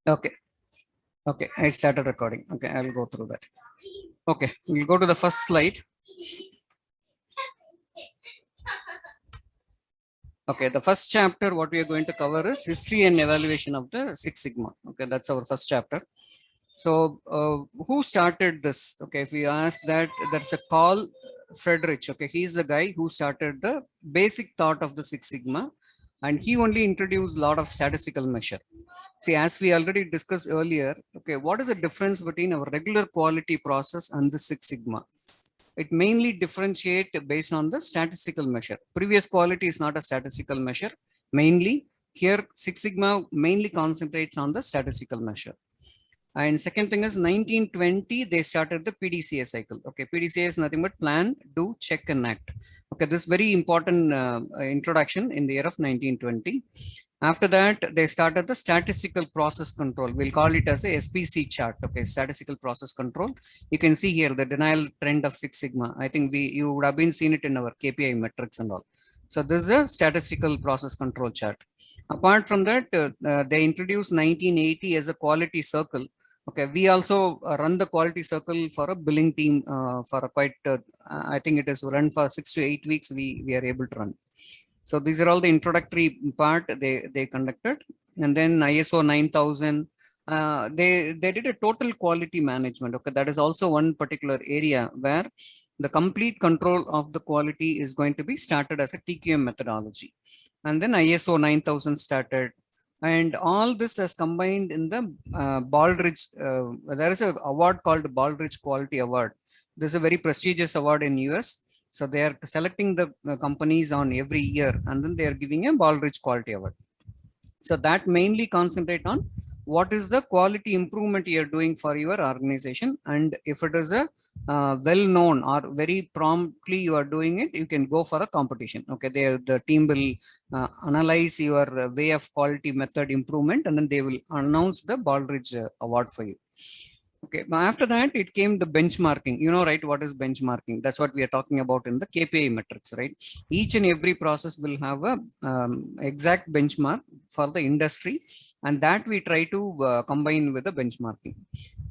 Okay. Okay. I started recording. Okay. I'll go through that. Okay. We'll go to the first slide. Okay. The first chapter, what we are going to cover is history and evaluation of the Six Sigma. Okay. That's our first chapter. So, who started this? Okay. If we ask that, that's a Carl Friedrich. Okay. He's the guy who started the basic thought of the Six Sigma. And he only introduced a lot of statistical measure. See, as we already discussed earlier, okay, what is the difference between our regular quality process and the Six Sigma? It mainly differentiate based on the statistical measure. Previous quality is not a statistical measure. Mainly here, Six Sigma mainly concentrates on the statistical measure. And second thing is 1920, they started the PDCA cycle. Okay, PDCA is nothing but plan, do, check, and act. Okay, this very important introduction in the year of 1920. After that, they started the statistical process control. We'll call it as a SPC chart. Okay, statistical process control. You can see here the denial trend of Six Sigma. I think you would have been seen it in our KPI metrics and all. So this is a statistical process control chart. Apart from that, they introduced 1980 as a quality circle. Okay, we also run the quality circle for a billing team for a quite, I think it is run for 6 to 8 weeks. We are able to run. So these are all the introductory part they conducted. And then ISO 9000, they did a total quality management. Okay, that is also one particular area where the complete control of the quality is going to be started as a TQM methodology. And then ISO 9000 started. And all this has combined in the Baldrige. There is an award called Baldrige Quality Award. This is a very prestigious award in US. So they are selecting the companies on every year, and then they are giving a Baldrige Quality Award. So that mainly concentrate on what is the quality improvement you are doing for your organization, and if it is a well known or very promptly you are doing it, you can go for a competition. Okay, the team will analyze your way of quality method improvement, and then they will announce the Baldrige Award for you. Okay, but after that, it came the benchmarking. You know, right? What is benchmarking? That's what we are talking about in the KPI metrics, right? Each and every process will have a exact benchmark for the industry, and that we try to combine with the benchmarking.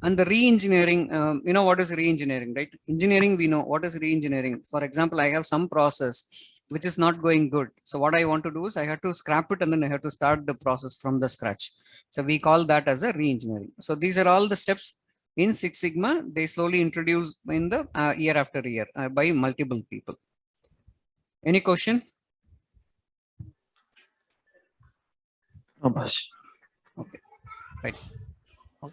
And the re-engineering, you know what is re-engineering, right? Engineering, we know what is re-engineering. For example, I have some process which is not going good. So what I want to do is I have to scrap it and then I have to start the process from the scratch. So we call that as a re-engineering. So these are all the steps in Six Sigma. They slowly introduce in the year after year by multiple people. Any question? Okay, right.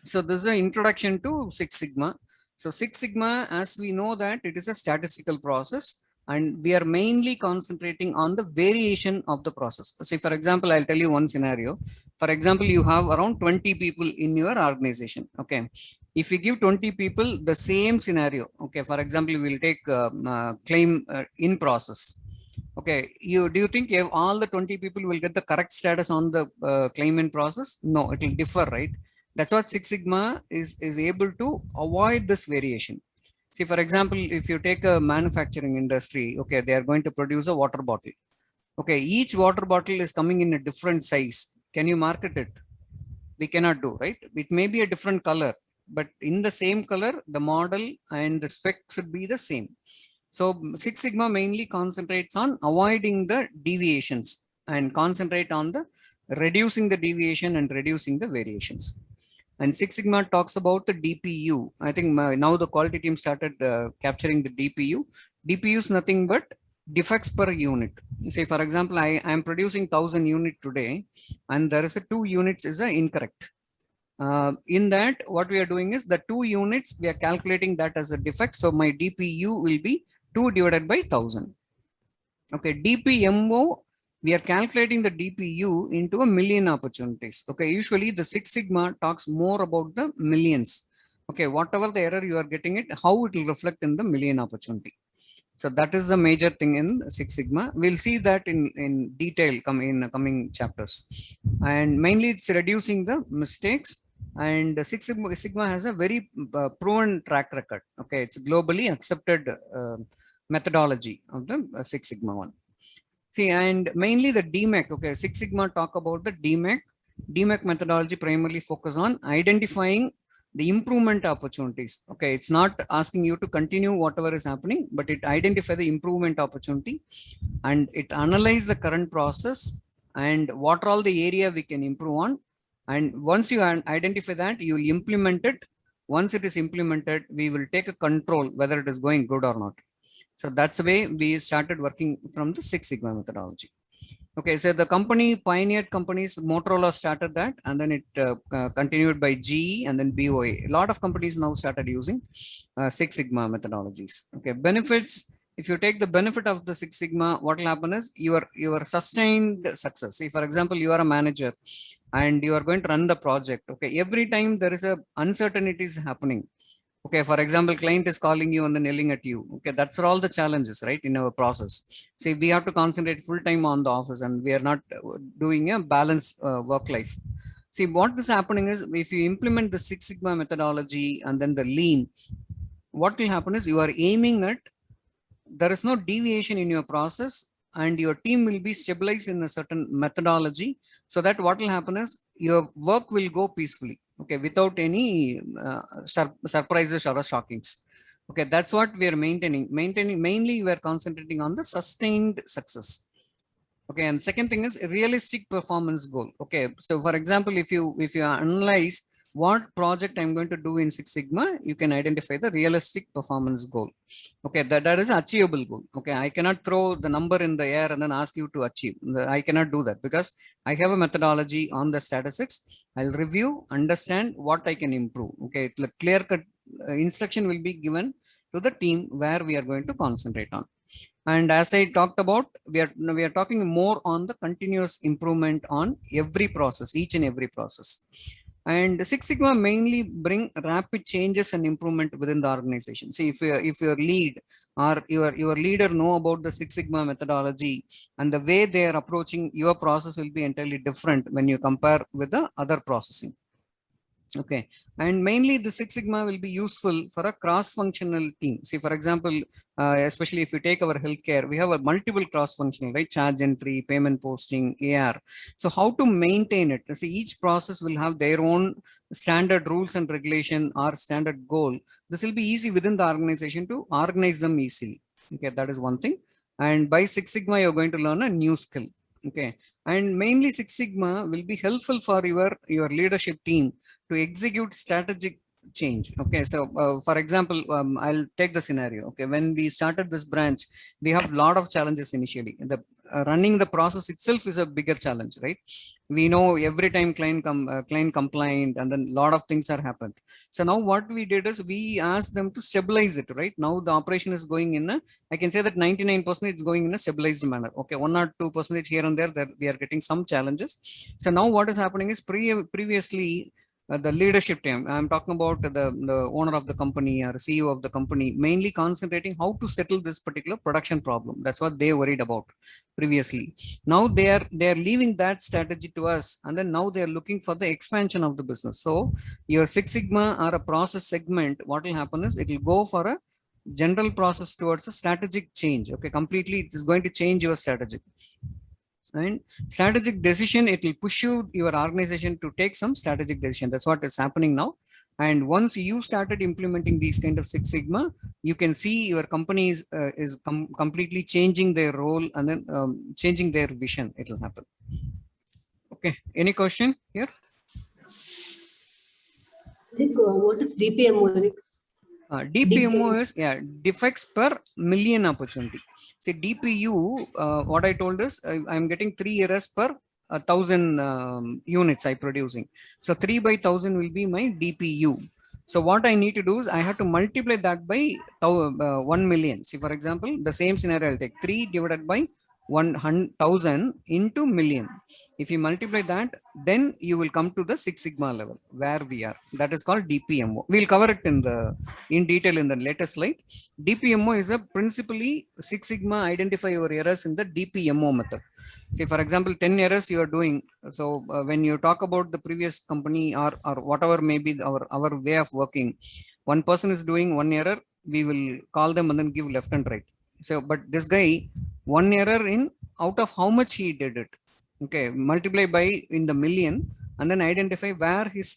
So this is an introduction to Six Sigma. So Six Sigma, as we know that it is a statistical process, and we are mainly concentrating on the variation of the process. Say, for example, I'll tell you one scenario. For example, you have around 20 people in your organization. Okay. If you give 20 people the same scenario, okay, for example, we will take claim in process. Okay, do you think all the 20 people will get the correct status on the claim in process? No, it will differ, right? That's what Six Sigma is able to avoid this variation. See, for example, if you take a manufacturing industry, okay, they are going to produce a water bottle. Okay, each water bottle is coming in a different size. Can you market it? We cannot do, right? It may be a different color, but in the same color, the model and the spec should be the same. So Six Sigma mainly concentrates on avoiding the deviations and concentrate on the reducing the deviation and reducing the variations. And Six Sigma talks about the DPU. I think now the quality team started capturing the DPU. DPU is nothing but defects per unit. Say, for example, I am producing 1000 unit today, and there is a 2 units is incorrect. In that, what we are doing is the 2 units, we are calculating that as a defect. So my DPU will be 2 divided by 1000. Okay, DPMO, we are calculating the DPU into a million opportunities. Okay, usually the Six Sigma talks more about the millions. Okay, whatever the error you are getting it, how it will reflect in the million opportunity. So that is the major thing in Six Sigma. We'll see that in detail in coming chapters. And mainly it's reducing the mistakes. And Six Sigma has a very proven track record. Okay, it's globally accepted methodology of the Six Sigma one. See, and mainly the DMAC. Okay, Six Sigma talk about the DMAC. DMAC methodology primarily focus on identifying the improvement opportunities. Okay, it's not asking you to continue whatever is happening, but it identify the improvement opportunity and it analyze the current process and what are all the area we can improve on. And once you identify that, you will implement it. Once it is implemented, we will take a control whether it is going good or not. So that's the way we started working from the Six Sigma methodology. Okay, so the company pioneered companies, Motorola started that, and then it continued by GE and then BOA. A lot of companies now started using Six Sigma methodologies. Okay, benefits. If you take the benefit of the Six Sigma, what will happen is your sustained success. See, for example, you are a manager and you are going to run the project. Okay, every time there is a uncertainties happening. Okay, for example, client is calling you and then yelling at you. Okay, that's all the challenges, right, in our process. See, we have to concentrate full time on the office and we are not doing a balanced work life. See, what is happening is if you implement the Six Sigma methodology and then the lean, what will happen is you are aiming at, there is no deviation in your process and your team will be stabilized in a certain methodology, so that what will happen is your work will go peacefully, okay, without any surprises or shockings. Okay, that's what we are maintaining. Mainly we are concentrating on the sustained success. Okay, and second thing is realistic performance goal. Okay, so for example, if you analyze what project I'm going to do in Six Sigma, you can identify the realistic performance goal. Okay, that is achievable goal. Okay, I cannot throw the number in the air and then ask you to achieve. I cannot do that because I have a methodology on the statistics. I'll review, understand what I can improve. Okay, clear cut instruction will be given to the team where we are going to concentrate on. And as I talked about, we are talking more on the continuous improvement on every process, each and every process. And Six Sigma mainly bring rapid changes and improvement within the organization. See, if your lead or your leader know about the Six Sigma methodology and the way they are approaching your process will be entirely different when you compare with the other processing. Okay, and mainly the Six Sigma will be useful for a cross-functional team. See, for example, especially if you take our healthcare, we have a multiple cross-functional, right? Charge entry, payment posting, AR. So how to maintain it? See, each process will have their own standard rules and regulation or standard goal. This will be easy within the organization to organize them easily. Okay, that is one thing. And by Six Sigma, you're going to learn a new skill. Okay, and mainly Six Sigma will be helpful for your leadership team to execute strategic change. Okay, so for example, I'll take the scenario. Okay, when we started this branch, we have a lot of challenges initially. The running the process itself is a bigger challenge, right? We know every time client complained and then a lot of things are happened. So now what we did is we asked them to stabilize it, right? Now the operation is going in a, I can say that 99% it's going in a stabilized manner. Okay, 1 or 2% here and there that we are getting some challenges. So now what is happening is previously the leadership team, I'm talking about the owner of the company or CEO of the company, mainly concentrating how to settle this particular production problem. That's what they worried about previously. Now they are leaving that strategy to us, and then now they are looking for the expansion of the business. So your Six Sigma or a process segment, what will happen is it will go for a general process towards a strategic change. Okay, completely it is going to change your strategy. And strategic decision, it will push your organization to take some strategic decision. That's what is happening now. And once you started implementing these kind of Six Sigma, you can see your company is completely changing their role and then changing their vision. It will happen. Okay, any question here? What is DPMO? DPMO is defects per million opportunity. See, DPU, what I told is I'm getting 3 errors per 1,000 units I producing. So 3 by 1,000 will be my DPU. So what I need to do is I have to multiply that by 1 million. See, for example, the same scenario, I'll take 3 divided by 1,000 into million. If you multiply that, then you will come to the Six Sigma level where we are. That is called DPMO. We'll cover it in detail in the latest slide. DPMO is a principally Six Sigma identify your errors in the DPMO method. See, for example, 10 errors you are doing. So when you talk about the previous company or whatever may be our way of working, one person is doing 1 error, we will call them and then give left and right. So, but this guy, 1 error in out of how much he did it. Okay, multiply by in the million. and then identify where his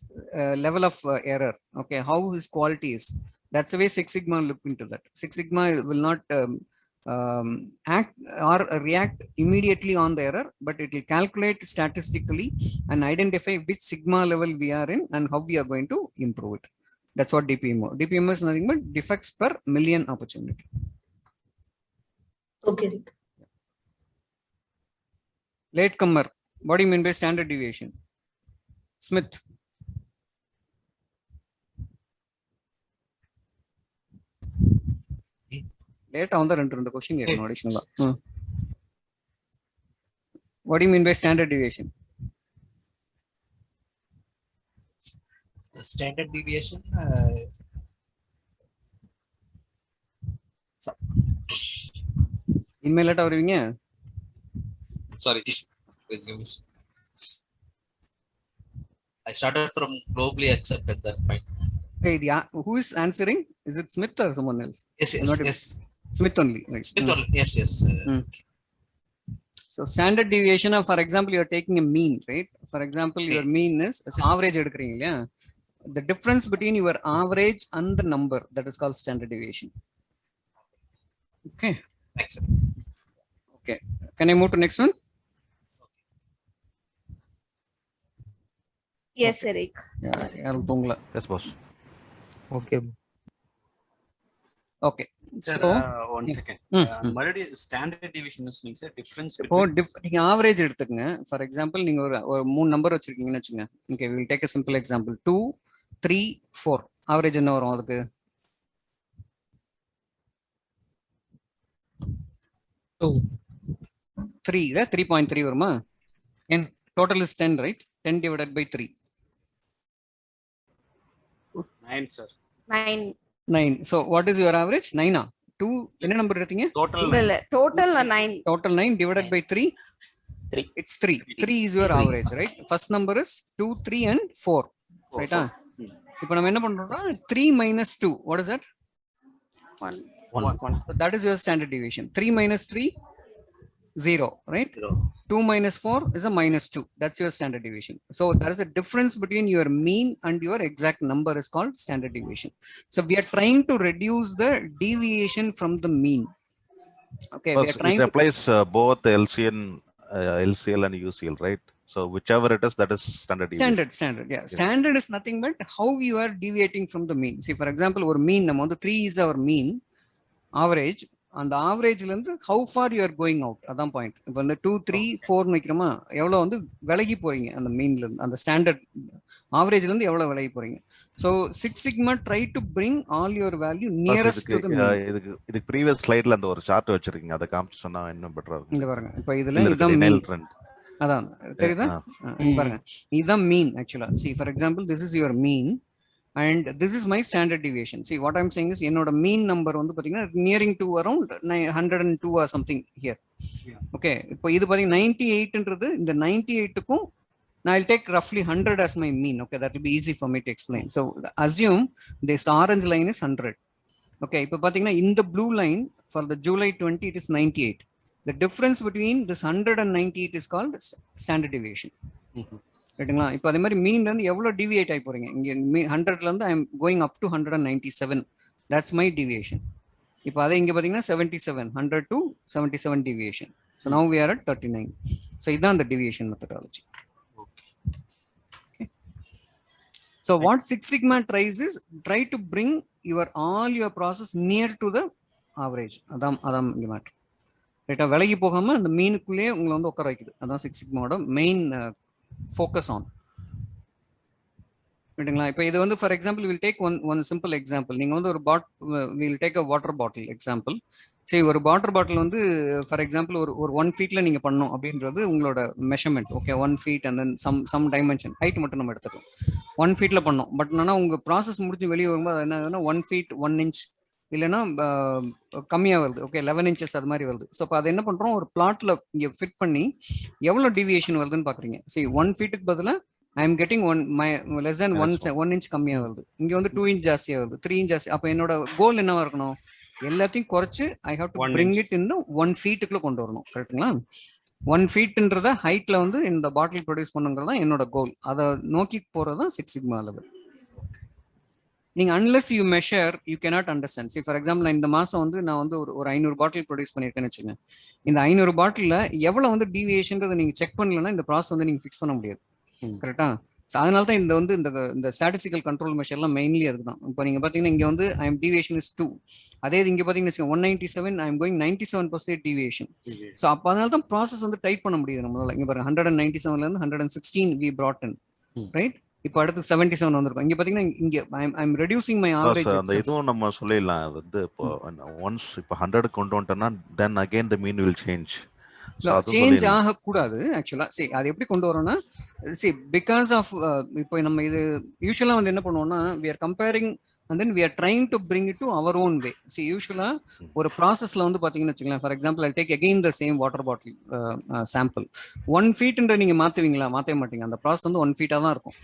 level of error, okay, how his quality is. That's the way Six Sigma look into that. Six Sigma will not act or react immediately on the error, but it will calculate statistically and identify which sigma level we are in and how we are going to improve it. That's what DPMO. DPMO is nothing but defects per million opportunity. Okay, Rick. Latecomer, what do you mean by standard deviation? Smith. Late on the question here, additional. What do you mean by standard deviation? The standard deviation. Email letter varuveenga? Sorry. I started from globally accepted that point. Hey, who is answering? Is it Smith or someone else? Yes, yes, Not yes. Smith only. Right? Smith only. Yes, yes. So standard deviation of, for example, you are taking a mean, right? For example, your mean is average. The difference between your average and the number, that is called standard deviation. Okay. Thanks, sir. Okay. Can I move to next one? Yes, Eric. Yeah. Yes, boss. Okay. Okay. Sir, So, one second. Mறுபடியும் standard deviation means a difference இப்போ between நீங்க average எடுத்துக்கங்க. For example நீங்க ஒரு மூணு number வச்சிருக்கீங்கன்னு வச்சுங்க. Okay, we will take a simple example. 2, 3, 4. Average என்ன வரும் அதுக்கு? 3, 3.3 வருமா? And total is 10, right? 10 divided by 3. 9, sir. 9. 9. So what is your average? 9. 2, என்ன நம்பர் எடுத்தீங்க? Total Total 9. Total 9 divided by 3. 3. It's 3. 3 is your average, right? First number is 2, 3 and 4. Right? இப்போ நம்ம என்ன பண்றோம்னா 3 minus 2. What is that? 1. 1. So that is your standard deviation. 3 minus 3, 0, right? 0. 2 minus 4 is a minus 2. That's your standard deviation. So there is a difference between your mean and your exact number is called standard deviation. So we are trying to reduce the deviation from the mean. Okay, we are trying it to applies both LCL and UCL, right? So whichever it is, that is standard deviation. standard. Yeah, standard is nothing but how you are deviating from the mean. See, for example, our mean நம்ம வந்து 3 is our mean average. அந்த ஆவரேஜ்ல இருந்து how far you are going out, அதான் point. இப்போ இந்த 2, 3, 4 வைக்கிறோமா, எவ்வளவு வந்து விலகி போறீங்க அந்த மீன்ல இருந்து, அந்த ஸ்டாண்டர்ட் ஆவரேஜ்ல இருந்து எவ்வளவு விலகி போறீங்க. So Six Sigma try to bring all your value nearest to the mean. இதுக்கு previous slideல அந்த ஒரு சார்ட் வச்சிருக்கீங்க, அத காமிச்சு சொன்னா இன்னும் பெட்டரா இருக்கும். இங்க பாருங்க, இப்போ இதுல இதான் மீன். அதான் தெரியுதா? பாருங்க, இதுதான் மீன் ஆக்சுவலா. See, for example, this is your mean and this is my standard deviation. See, what I'm saying is என்னோட mean number வந்து பாத்தீங்கன்னா nearing to around 102 or something here. Okay, இப்போ இது பாத்தீங்கன்னா 98ன்றது இந்த 98க்கும் I'll take roughly 100 as my mean. Okay, that will be easy for me to explain. So assume this orange line is 100. Okay, இப்போ பாத்தீங்கன்னா in the blue line for the July 20 it is 98. The difference between this 100 and 98 is called standard deviation. ரைட்டுங்களா? இப்போ அதே மாதிரி மீன்ல இருந்து எவ்வளவு deviate ஆகி போறீங்க. இங்க 100ல இருந்து I am going up to 197. That's my deviation. இப்போ அதே இங்க பாத்தீங்கன்னா 77, 100 to 77 deviation. So now we are at 39. So இதான் அந்த deviation methodology. Okay. So what Six Sigma tries is try to bring all your process near to the average. அதான் இங்க matter. ரைட்டா? விலகி போகாம அந்த மீனுக்குள்ளேயே உங்களை வந்து உட்கார வைக்குது. அதான் Six Sigmaவோட மெயின் focus on. ரைட்டுங்களா? இப்போ இது வந்து for example will take one simple example. நீங்க வந்து ஒரு will take a water bottle example. சரி, ஒரு வாட்டர் பாட்டில் வந்து ஃபார் எக்ஸாம்பிள் ஒரு 1 feetல நீங்க பண்ணணும் அப்படின்றது உங்களோட measurement. Okay, 1 feet and then some dimension, height மட்டும் நம்ம எடுத்துக்கலாம். 1 feetல பண்ணோம். பட் ஆனால் உங்க ப்ராசஸ் முடிஞ்சு வெளியே வரும்போது என்ன ஆகுதுன்னா 1 feet 1 inch இல்லைன்னா கம்மியாக வருது. ஓகே, 11 inches அது மாதிரி வருது. ஸோ இப்போ அதை என்ன பண்ணுறோம், ஒரு பிளாட்ல இங்கே ஃபிட் பண்ணி எவ்வளோ டிவியேஷன் வருதுன்னு பார்க்குறீங்க. சரி, 1 feetக்கு பதிலாக ஐ am getting less than 1 inch கம்மியாக வருது. இங்கே வந்து 2 inch ஜாஸ்தியாக வருது, 3 inch ஜாஸ்தி. அப்போ என்னோட கோல் என்னவா இருக்கணும், எல்லாத்தையும் குறைச்சு ஐ have to bring it in 1 feetக்குள்ள கொண்டு வரணும். கரெக்டுங்களா? 1 feetன்றத ஹைட்ல வந்து இந்த பாட்டில் ப்ரொடியூஸ் பண்ணுங்கிறது தான் என்னோட கோல். அதை நோக்கி போறது தான் 6 சிக்மா லெவல். நீங்க unless you measure you cannot understand. For example நான் இந்த மாசம் வந்து நான் வந்து ஒரு 500 பாட்டில் ப்ரொடியூஸ் பண்ணியிருக்கேன்னு வச்சுங்க. இந்த 500 பாட்டில் எவ்வளவு வந்து டீவியேஷன்றதை நீங்க செக் பண்ணலன்னா இந்த ப்ராசஸ் வந்து நீங்க ஃபிக்ஸ் பண்ண முடியாது. கரெக்டா? அதனால தான் இந்த வந்து இந்த ஸ்டாட்டிஸ்டிக்கல் கண்ட்ரோல் மெஷர்லாம் மெயின்லி அதுக்கு தான். இப்போ நீங்க பாத்தீங்கன்னா இங்க வந்து ஐ எம் டீவியேஷன் இஸ் 2. அதே இங்க பாத்தீங்கன்னா 197 I am going 97% deviation. So அப்போ அதனால தான் ப்ராசஸ் வந்து டைட் பண்ண முடியுது நம்மளால. இங்க பாருங்க 197ல இருந்து 116 வி brought in, ரைட்? இப்போ அடுத்து 77 வந்திருக்கும். இங்க பாத்தீங்கன்னா இங்க I am reducing my average. அந்த இதுவும் நம்ம சொல்லிடலாம். அது வந்து இப்போ ஒன்ஸ் இப்போ 100 கொண்டு வந்துட்டோம்னா then again the mean will change. Change ஆகக்கூடாது ஆக்சுவலா. சரி, அது எப்படி கொண்டு வரோம்னா, சரி பிகாஸ் ஆஃப் இப்போ நம்ம இது யூஸ்வலா வந்து என்ன பண்ணுவோம்னா we are comparing and then we are trying to bring it to our own way. See, யூஸ்வலா ஒரு ப்ராசஸ்ல வந்து பாத்தீங்கன்னு வச்சுக்கலாம். For example I take again the same water bottle sample. 1 feetன்ற நீங்க மாத்துவீங்களா? மாத்தவே மாட்டீங்க. அந்த ப்ராசஸ் வந்து 1 feet தான் இருக்கும்,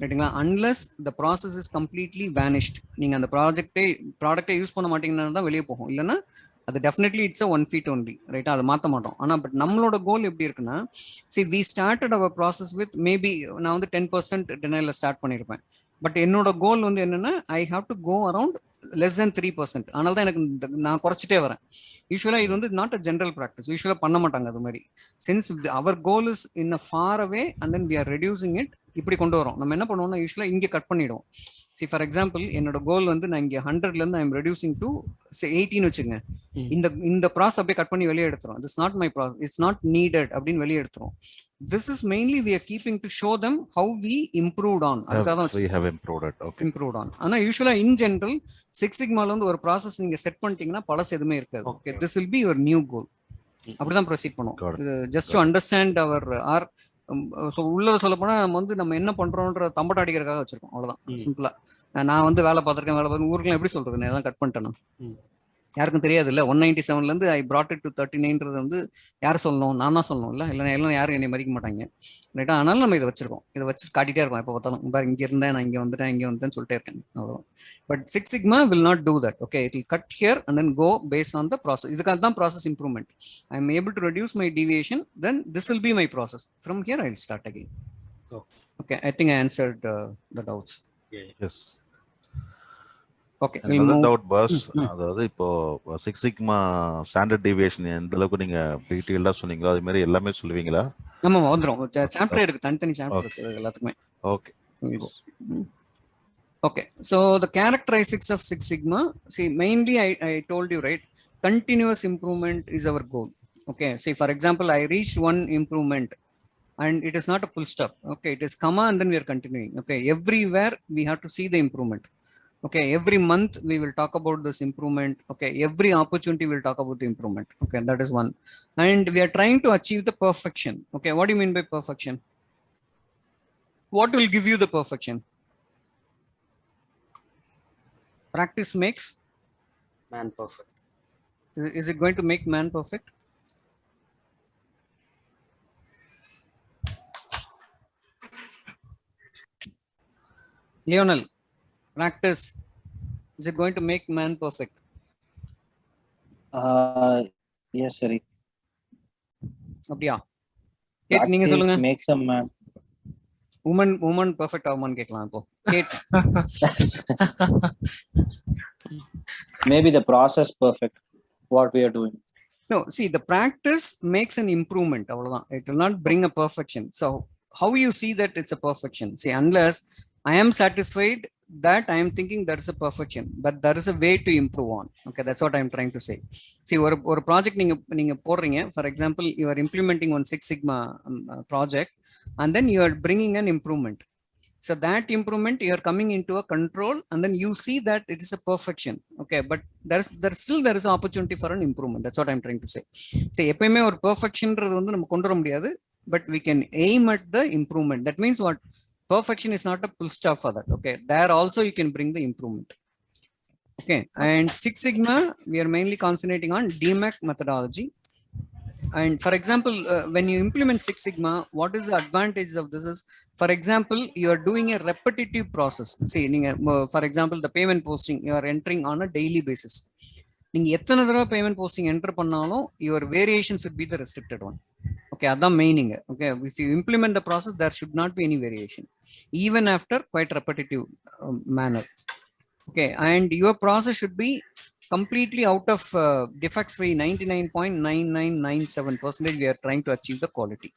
ரைட்டுங்களா? Unless the process is completely vanished. நீங்க அந்த ப்ராடக்டை யூஸ் பண்ண மாட்டீங்கன்னா தான் வெளியே போகும். இல்லைன்னா அது டெஃபினெட்லி இட்ஸ் 1 feet ஒன்லி, ரைட்டா? அதை மாற்ற மாட்டோம். ஆனால் பட் நம்மளோட கோல் எப்படி இருக்குன்னா, we started our process with maybe நான் வந்து 10% டெனைல ஸ்டார்ட் பண்ணியிருப்பேன். பட் என்னோட கோல் வந்து என்னன்னா I have to go around less than 3%. அதனால தான் எனக்கு நான் குறைச்சிட்டே வரேன். யூஸ்வலாக இது வந்து நாட் அ ஜென்ரல் ப்ராக்டிஸ். யூஸ்வலாக பண்ண மாட்டாங்க அது மாதிரி. Since our goal is in a far away and then we are reducing it. இப்படி கொண்டு வரோம். நம்ம என்ன பண்ணுவோம்னா யூஸ்வலாக இங்கே கட் பண்ணிடுவோம். ஃபார் எக்ஸாம்பிள் என்னோட கோல் வந்து நான் இங்கே 100ல இருந்து ஐ எம் ரெடியூசிங் டு 18 வச்சுங்க. இந்த ப்ராசஸ் அப்படியே கட் பண்ணி வெளியே எடுத்துரும். This not my process, it's not needed அப்படின்னு வெளியே எடுத்துரும். This is mainly we are keeping to show them how we improved on. We have improved it. Okay. Improved on. ஆனா யூசுவலா in general 6 சிக்மால வந்து ஒரு ப்ராசஸ் நீங்க செட் பண்ணிட்டீங்கன்னா பழசு எதுவுமே இருக்காது. Okay, this will be your new goal. அப்படிதான் proceed பண்ணுவோம். Just to understand our so உள்ள சொல்ல போனா நம்ம வந்து நம்ம என்ன பண்றோம்ன்ற தம்பட்ட அடிக்கிறதுக்காக வச்சிருக்கோம். அவ்வளவுதான், சிம்பிளா. நான் வந்து வேலை பார்த்திருக்கேன், ஊருக்குலாம் எப்படி சொல்றது, நான் கட் பண்ணிட்டேன். யாருக்கும் தெரியாது இல்ல. 197ல இருந்து ஐ brought it to 39ன்றது வந்து யார் சொல்லணும்? நான் தான் சொல்லணும் இல்ல. இல்லைன்னா எல்லாம் யாரும் என்னை மதிக்க மாட்டாங்க, ரைட்டா? அதனால நம்ம இதை வச்சிருக்கோம். இதை வச்சு காட்டிட்டே இருக்கோம். எப்போ பார்த்தாலும் பாரு இங்க இருந்தேன், நான் இங்க வந்துட்டேன் சொல்லிட்டே இருக்கேன். அவ்வளவுதான். But 6 sigma will not do that. Okay, it will cut here and then go based on the process. இதுக்காக தான் process improvement. I am able to reduce my deviation, then this will be my process. From here I will start again. Okay, I think I answered the doubts. Yes. Okay, another doubt boss. அதாவது இப்போ 6 sigma standard deviation எந்த அளவுக்கு நீங்க டீடைலா சொன்னீங்களோ அது மாதிரி எல்லாமே சொல்லுவீங்களா? ஆமா, வந்துரும். சாப்டர் இருக்கு, தனித்தனி சாப்டர் இருக்கு எல்லாத்துக்குமே. Okay. Okay, so the characteristics of 6 sigma, see mainly I told you, right, continuous improvement is our goal. Okay, see for example I reached one improvement and it is not a full stop. Okay, it is comma and then we are continuing. Okay, everywhere we have to see the improvement. Okay, every month we will talk about this improvement. Okay, every opportunity we'll talk about the improvement. Okay, that is one. And we are trying to achieve the perfection. Okay, what do you mean by perfection? What will give you the perfection? Practice makes man perfect. Is it going to make man perfect? Lionel, practice, is it going to make man perfect? Yes, sir. அப்படியா? Gate நீங்க சொல்லுங்க. Make some man. woman perfect ஆகுமான்னு கேட்கலாம் இப்போ. Gate. Maybe the process perfect, what we are doing. No, see, the practice makes an improvement. அவ்வளவுதான். It will not bring a perfection. So how you see that it's a perfection? See, unless I am satisfied that I am thinking that's a perfection, but there is a way to improve on. Okay, that's what I am trying to say. See, ஒரு project நீங்க போடுறீங்க. For example, you are implementing one 6 sigma project and then you are bringing an improvement. So that improvement you are coming into a control and then you see that it is a perfection. Okay, but there is an opportunity for an improvement. That's what I'm trying to say. See, எப்பவுமே ஒரு perfectionன்றது வந்து நம்ம கொண்டு வர முடியாது, but we can aim at the improvement. That means what? Perfection is not a full stop for that. Okay, there also you can bring the improvement. Okay, and 6 sigma we are mainly concentrating on DMAC methodology. And for example, when you implement 6 sigma, what is the advantage of this is, for example, you are doing a repetitive process. See, for example, the payment posting you are entering on a daily basis. நீங்க எத்தனை தடவை payment posting enter பண்ணாலும் your variation should be the restricted one. Okay, that's meaning. Okay, if you implement the process, there should not be any variation, even after quite repetitive manner. Okay, and your process should be completely out of defects free. 99.9997% we are trying to achieve the quality,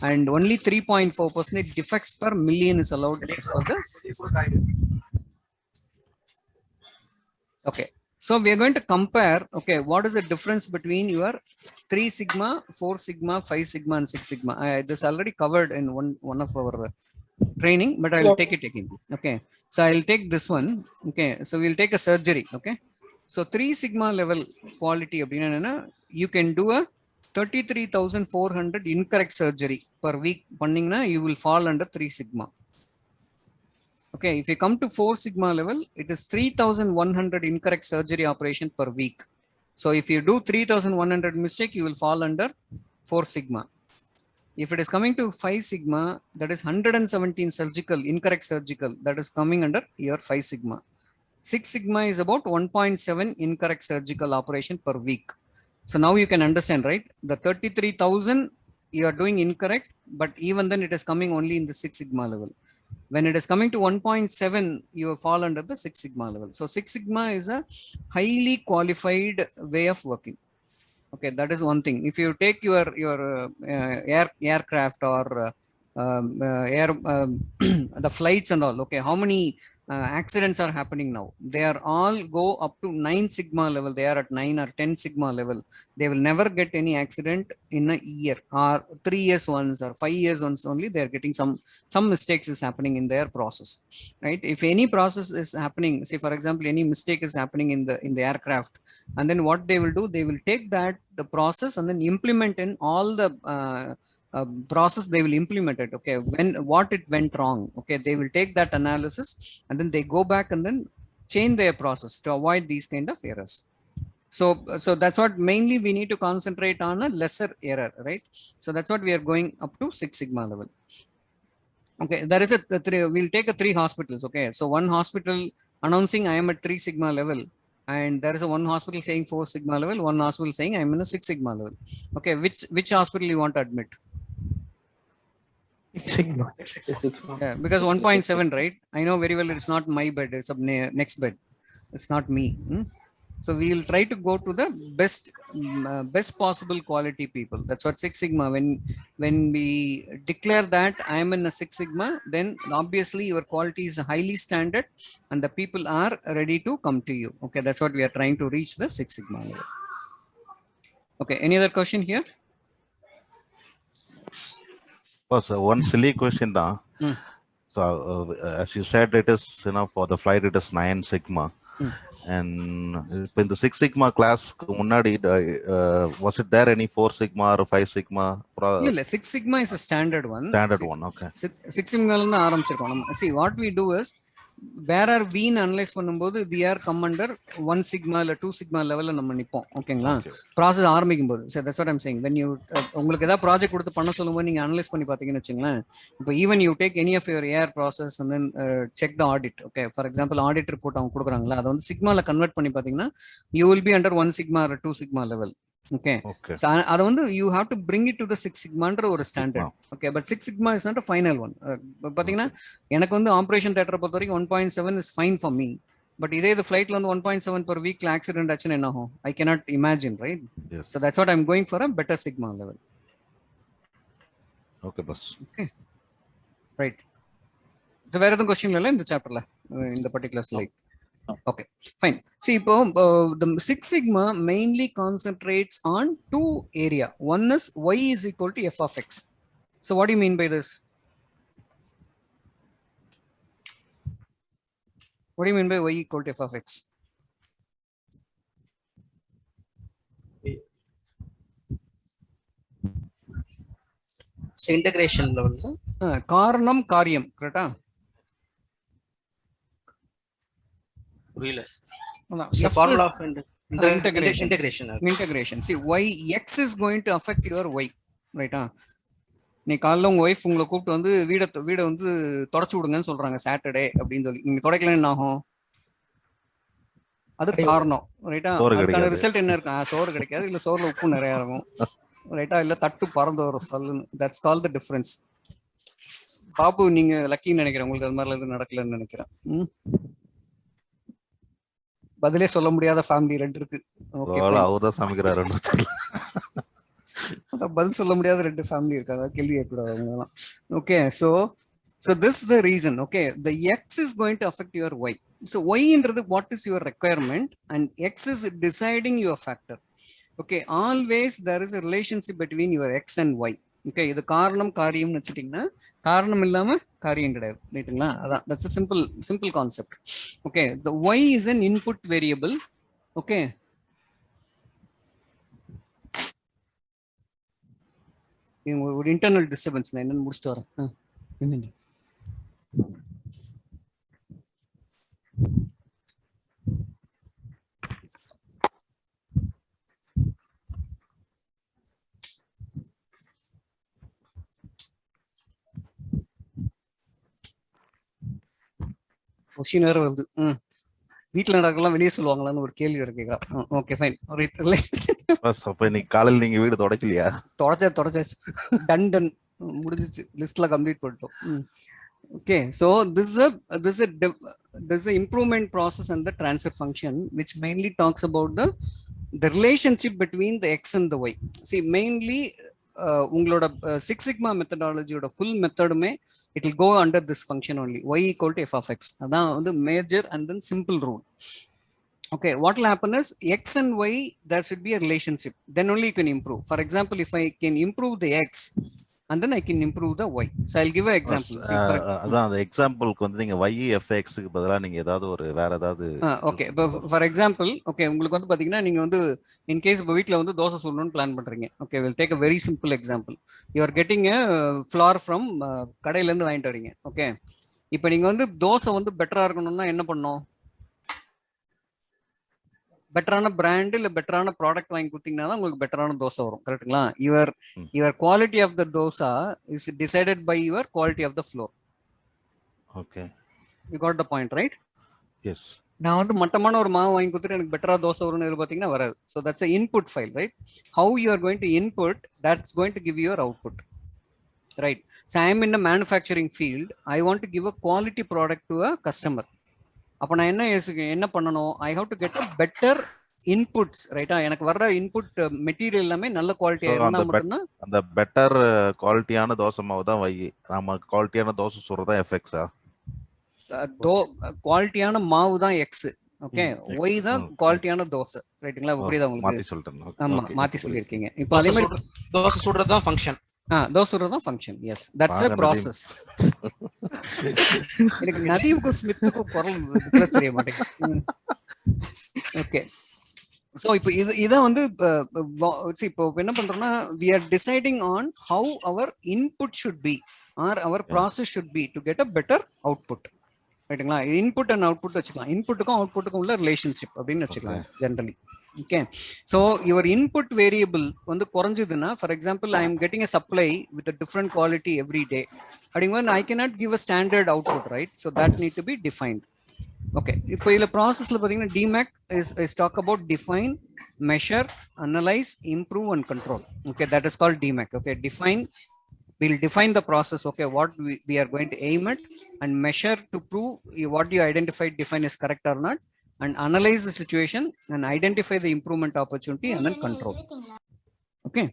and only 3.4% defects per million is allowed as per the. Okay, so we are going to compare. Okay, what is the difference between your 3 sigma, 4 sigma, 5 sigma, and 6 sigma? This already covered in one of our training, but I will take it again. Okay, so I will take this one. Okay, so we'll take a surgery. Okay, so 3 sigma level quality, you can do a 33,400 incorrect surgery per week. You will fall under 3 sigma. Okay, if you come to 4 sigma level, it is 3,100 incorrect surgery operation per week. So if you do 3,100 mistake, you will fall under 4 sigma. If it is coming to 5 sigma, that is 117 surgical, incorrect surgical, that is coming under your 5 sigma. 6 sigma is about 1.7 incorrect surgical operation per week. So now you can understand, right? The 33,000 you are doing incorrect, but even then it is coming only in the 6 sigma level. When it is coming to 1.7, you fall under the 6 sigma level. So 6 sigma is a highly qualified way of working. Okay, that is one thing. If you take your aircraft or air the flights and all, okay, how many accidents are happening now? They are all go up to 9 sigma level. They are at 9 or 10 sigma level. They will never get any accident in a year, or 3 years once or 5 years once only. They are getting some mistakes is happening in their process, right? If any process is happening, say for example any mistake is happening in the aircraft, and then what they will do, they will take that the process and then implement in all the process. They will implement it. Okay, what it went wrong, okay, they will take that analysis and then they go back and then change their process to avoid these kind of errors. So that's what mainly we need to concentrate on, a lesser error, right? So that's what we are going up to 6 sigma level. Okay, there is we'll take a 3 hospitals. Okay, so one hospital announcing I am at 3 sigma level, and there is a one hospital saying 4 sigma level, one hospital saying I am in a 6 sigma level. Okay, which hospital you want to admit? 6 sigma. Yeah, because 1.7, right? I know very well it's not my bed, it's up next bed. It's not me. So we will try to go to the best possible quality people. That's what 6 sigma. When we declare that I am in a 6 sigma, then obviously your quality is highly standard and the people are ready to come to you. Okay, that's what we are trying to reach, the 6 sigma level. Okay, any other question here? So one silly question da. So as you said, it is, for the flight it is 9 sigma. And in the 6 sigma class, was it there any 4 sigma or 5 sigma? 6 sigma is a standard one. Standard one, okay. 6 sigma see, what we do is, where are we analyze பண்ணும்போது we are come under 1 sigma or 2 sigma level நம்ம நிப்போம். ஓகேங்களா? process ஆரம்பிக்கும்போது. So that's what I'm saying. When you உங்களுக்கு ஏதாவது project கொடுத்து பண்ண சொல்லும்போது நீங்க அனலைஸ் பண்ணி பாத்தீங்கன்னு வெச்சுங்களேன், இப்போ even you take any of your AR process and then check the audit. Okay, for example audit report அவங்க கொடுக்குறாங்களா, அதை வந்து சிக்மால கன்வெர்ட் பண்ணி பாத்தீங்கன்னா you will be under 1 sigma or 2 sigma level. Okay, so அது வந்து you have to bring it to the 6 sigma ன்ற ஒரு standard. Okay, but 6 sigma is not a final one. பாத்தீங்கன்னா எனக்கு வந்து ஆபரேஷன் தியேட்டரை பொறுத்த வரைக்கும் 1.7 is fine for me. But இதே the flightல வந்து 1.7 per week accident ஆச்சுன்னா என்ன ஆகும்? I cannot imagine, right? Yes. So that's what I'm going for, a better sigma level. Okay, boss. Okay, right. So வேற எதுவும் question இல்ல இந்த சாப்டர்ல, இந்த particular slide? Okay, fine. See, the 6 sigma mainly concentrates on 2 area. One is y is equal to f of x. So what do you mean by this? What do you mean by y equal to f of x? So integration level. Karanam karyam, correct? Realize. The formula of integration. See, y x is going to affect your y, right? நீ காலைல உங்க wife உங்களை கூப்பிட்டு வந்து வீடை வந்து தொடச்சு விடுங்கன்னு சொல்றாங்க சாட்டர்டே அப்படின்னு சொல்லி, நீங்க தொடக்கல என்ன ஆகும்? அது காரணம், ரைட்டா? அதுக்கான ரிசல்ட் என்ன இருக்கும்? சோறு கிடைக்காது, இல்ல சோறுல உப்பு நிறைய இருக்கும். ரைட்டா இல்ல தட்டு பறந்து வரும் சல்லுன்னு. That's call the difference. Babu நீங்க லக்கின்னு நினைக்கிறேன், உங்களுக்கு அது மாதிரிலாம் எதுவும் நடக்கலன்னு நினைக்கிறேன். பதிலே சொல்ல முடியாத ஃபேமிலி 2 இருக்கு. ஓகே அவர்தான் சமைக்கிறாரு. பதில் சொல்ல முடியாத 2 ஃபேமிலி இருக்காங்க, கேள்வி கேட்கக்கூடாது அவங்கலாம். Okay so this is the reason. Okay, the x is going to affect your y. So y inறது what is your requirement and x is deciding your factor. Okay, always there is a relationship between your x and y. Okay, இது காரணம் காரியம்னு வச்சுட்டீங்கன்னா காரணம் இல்லாம காரியம் கிடையாது, ரைட்டுங்களா? அதான் that's a simple concept. Okay, the y is an input variable. Okay, ஒரு இன்டர்னல் டிஸ்டர்பன்ஸ் நான் என்னன்னு முடிச்சுட்டு வரேன். கொஸ்டின் வேற வருது. வீட்டுல நடக்கலாம் வெளியே சொல்லுவாங்களான்னு ஒரு கேள்வி இருக்கு. Okay fine. அப்ப இன்னைக்கு காலையில நீங்க வீடு தொடக்கலையா? தொடச்சாச்சு டன் முடிஞ்சிச்சு, லிஸ்ட்ல கம்ப்ளீட் பண்ணிட்டோம். Okay, so this is a improvement process and the transfer function which mainly talks about the relationship between the x and the y. See, mainly உங்களோட 6 sigma methodology ஓட full methodமே it will go under this function only, y equal to f of x. அதான் வந்து major and then simple rule. Okay, what will happen is x and y, there should be a relationship, then only you can improve. For example, if I can improve the x and then I can improve the y. So I'll give an example. அதான் அந்த எக்ஸாம்பிளுக்கு வந்து நீங்க y fx க்கு பதிலா நீங்க ஏதாவது ஒரு வேற ஏதாவது ஓகே ஃபார் எக்ஸாம்பிள் ஓகே உங்களுக்கு வந்து பாத்தீங்கன்னா நீங்க வந்து இன் கேஸ் இப்போ வீட்ல வந்து தோசை சொல்லணும்னு பிளான் பண்றீங்க. Okay will take a very simple example. You are getting a flour from கடையில இருந்து வாங்கிட்டு வரீங்க. ஓகே இப்போ நீங்க வந்து தோசை வந்து பெட்டரா இருக்கணும்னா என்ன பண்ணணும்? பெட்டரான பிராண்ட் இல்ல பெட்டரான ப்ராடக்ட் வாங்கி கொடுத்தீங்கன்னா தான் உங்களுக்கு பெட்டரான தோசை வரும், கரெக்ட்டுங்களா? Your quality of the dosa is decided by your quality of the flour. Okay, you got the point, right? Yes. நான் வந்து மட்டமான ஒரு மாவு வாங்கி கொடுத்துட்டு எனக்கு பெட்டரா தோசை வரும்னு எதிர்பார்த்தீங்கன்னா வராது. So that's a input file, right? How you are going to input, that's going to give your output, right? So I am in a manufacturing field, I want to give a quality product to a customer. அப்போ நான் என்ன பண்ணணும்? I have to get a better inputs, ரைட்டா? எனக்கு வர்ற input material எல்லாமே நல்ல குவாலிட்டியா இருந்தா மட்டும்தான் அந்த பெட்டர் குவாலிட்டியான தோசை மாவு தான் வை. நாம குவாலிட்டியான தோசை சுடுறதா எஃப்எக்ஸா? குவாலிட்டியான மாவு தான் எக்ஸ். ஓகே, ஒய் தான் குவாலிட்டியான தோசை, ரைட்டுங்களா? புரியுதா உங்களுக்கு? மாத்தி சொல்லிட்டேன். ஆமா, மாத்தி சொல்லிருக்கீங்க. இப்போ அதே மாதிரி தோசை சுடுறது தான் ஃபங்க்ஷன். தோசை சுடுறது தான் function. Yes, that's a process. எனக்கு நதீவுக்கும் ஸ்மித்துக்கும் குரல் வித்தியாசம் தெரிய மாட்டேங்குது. ஓகே, ஸோ இப்போ இதான் வந்து இப்போ என்ன பண்றோம்னா we are deciding on how our input should be or our process should be to get a better output, ரைட்டுங்களா? இன்புட் அண்ட் அவுட்புட் வச்சுக்கலாம். இன்புட்டுக்கும் அவுட்புட்டுக்கும் உள்ள ரிலேஷன்ஷிப் அப்படின்னு வச்சுக்கலாம் generally. Okay, so your input variable வந்து குறைஞ்சதுன்னா, for example I am getting a supply with different quality every day அப்படிங்கும்போது I cannot give a standard output, right? So that need to be defined. Okay, இப்போ இதில் ப்ராசஸில் பார்த்தீங்கன்னா DMAIC is talk about define, measure, analyse, improve and control. Okay, that is called DMAIC. Okay, define, we'll define the process, okay, what we are going to aim at, and measure to prove what you identified define is correct or not, and analyze the situation and identify the improvement opportunity, and then control. Okay,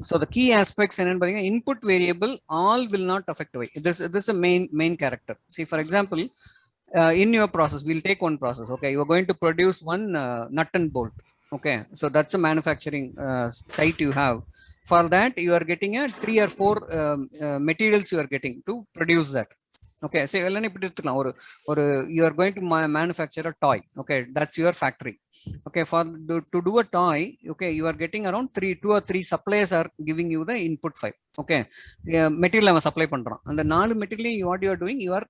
so the key aspects and input variable all will not affect y. This is a main character. See, for example, in your process we'll take one process. Okay, you are going to produce one nut and bolt. Okay, so that's a manufacturing site you have. For that you are getting a 3 or 4 materials you are getting to produce that. Okay, so you are going to manufacture a toy. Okay, that's your factory. Okay, to do a toy, okay, you are getting around 2 or 3 suppliers are giving you the input file. Okay, material supply பண்றோம். அந்த 4 material what you are doing, you are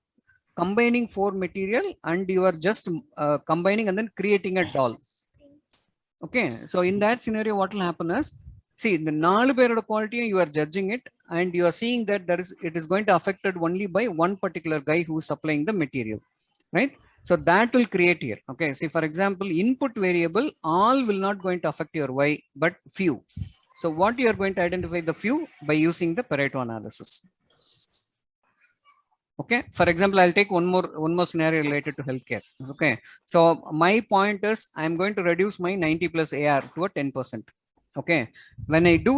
combining 4 material and you are just combining and then creating a doll. Okay, so in that scenario what will happen is, see, the 4 பேரோட quality you are judging it and you are seeing that it is going to affected only by one particular guy who is supplying the material, right? So that will create here. Okay, see, for example, input variable all will not going to affect your y, but few. So what you are going to identify the few by using the Pareto analysis. Okay, for example, I'll take one more scenario related to healthcare. Okay, so my point is I'm going to reduce my 90 plus AR to a 10%. Okay, when I do